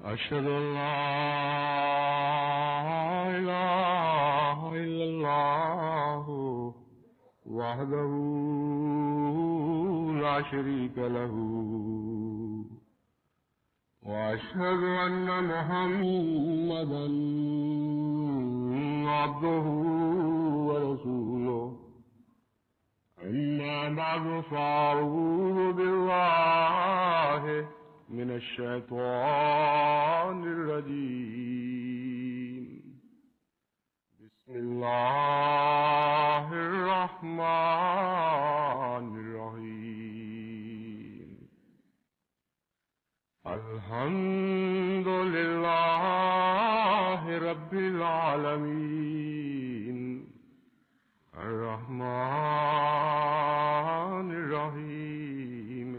أشهد أن لا إله إلا الله وحده لا شريك له وأشهد أن محمدا عبده ورسوله أما بعد فأعوذ بالله من الشيطان الرجيم بسم الله الرحمن الرحيم الحمد لله رب العالمين الرحمن الرحيم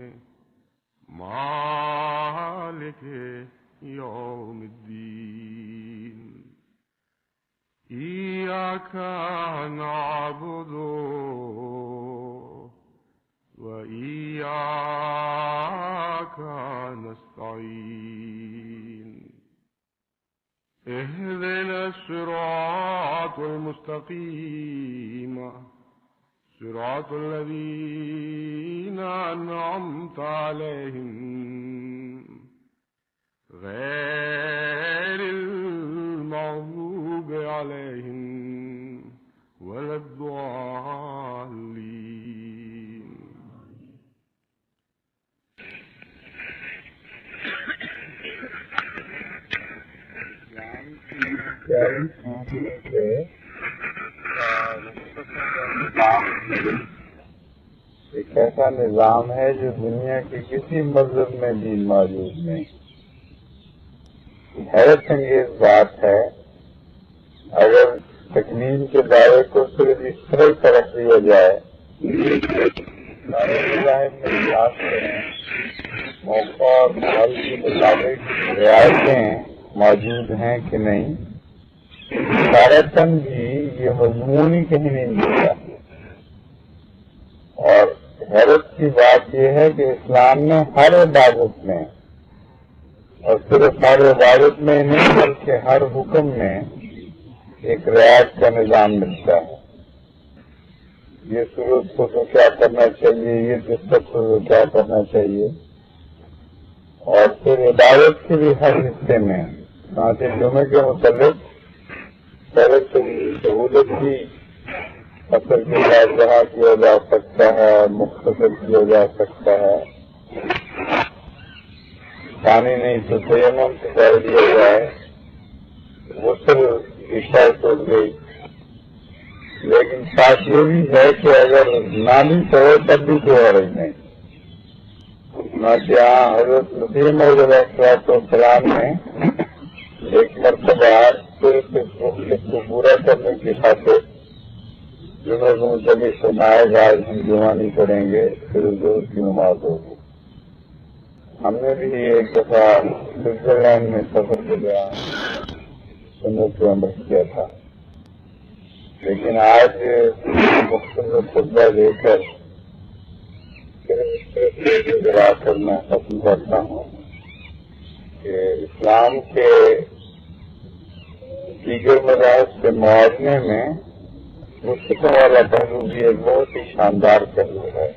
مالك يوم الدين إياك نعبد وإياك نستعين اهدنا الصراط المستقيم صراط الذين أنعمت عليهم غير المغضوب عليهم ولا الضالين. एक ऐसा निज़ाम है जो दुनिया के किसी मज़हब में भी मौजूद नहीं। हैरत अंगेज बात है, अगर तकलीम के दायरे को सिर्फ इस तरह से रख दिया जाए, सारे मज़ाहिब में इख्तिलाफ करें, मौका और माहौल के मुताबिक रियायतें मौजूद हैं कि नहीं, सारतन भी ये मजमून ही कहीं नहीं मिलता। और हैरत की बात यह है कि इस्लाम में हर इबादत में, और सिर्फ हर इबादत में नहीं बल्कि हर हुक्म में एक रियायत का निज़ाम मिलता है। ये सूरत को तो क्या करना चाहिए, ये जिसक को तो क्या करना चाहिए, और फिर इबादत के भी हर हिस्से में सांचे जुमे के मुताबिक पहले तो सहूलत की असर के साथ जहाँ किया जा सकता है, मुख्तसर किया जा सकता है, पानी नहीं तो तयम्मुम से कर दिया जाए, गुस्ल की शर्त हो गई। लेकिन साथ ये भी है कि अगर ना भी कहो तब भी कोई हर्ज नहीं। यहाँ हज़रत मसीह मौऊद अलैहिस्सलाम ने एक मरतबा सिर्फ इस को पूरा करने की खातिर जुमे को मुताबिक सुनाएगा, हम जुमा नहीं करेंगे, फिर जोर की नमाज होगी। हमने भी एक दफा स्विट्जरलैंड में सफर के दौरान सुन्नत को अमल किया था, लेकिन आज मुख्तसर खुतबा देकर कर मैं खत्म करता हूँ कि इस्लाम के दीगर मज़ाहिब से मुआवजे में मुस्तक़िल वाला पहलू भी एक बहुत ही शानदार पहलू है।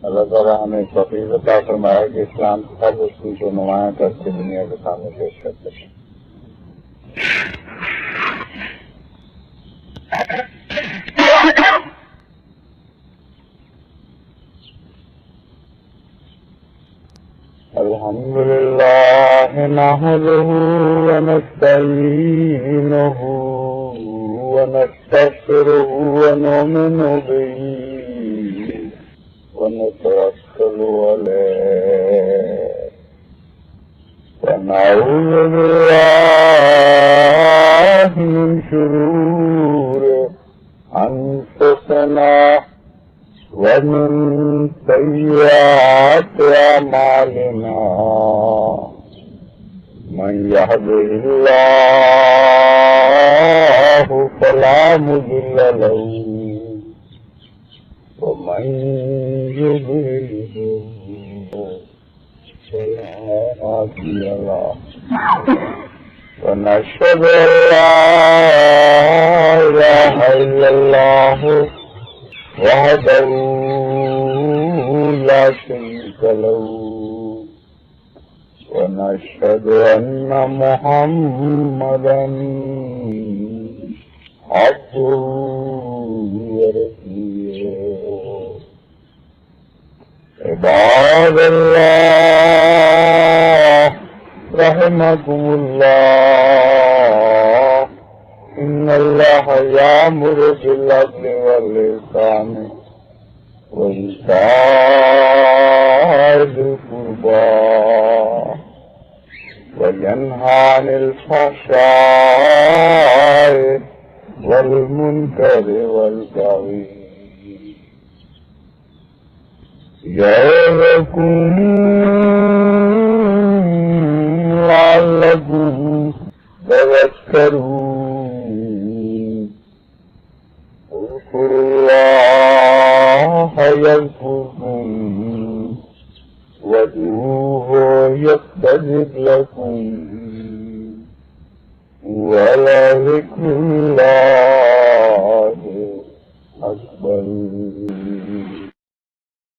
अल्लाह ताला हमें तौफ़ीक़ अता फरमाए कि इस्लाम हर वस्तु को नुमायां करके दुनिया के सामने पेश कर सके। अल्हम्दुलिल्लाह नहमदुहु व नस्तईनुहु व नस्तग़फिरुहु व नु'मिनु बिही व नतवक्कलु अलैहि व नऊज़ु बिल्लाहि मिन शुरूरि अनफुसिना वमिन सय्यिआति अमालिना मन यहदिहिल्लाहु फला मुदिल्ल लहु व मन युद्लिलहु والصلاة الله ونشهد أن لا إله إلا الله وحده لا شريك له ونشهد أن محمدا عبده ورسوله عباد الله رحمكم الله إن الله يأمر بالعدل والإحسان وإيتاء ذي القربى وينهى عن الفحشاء والمنكر والبغي يعظكم لعلكم تذكرون اذكروا الله يذكركم وادعوه يستجب لكم ولذكر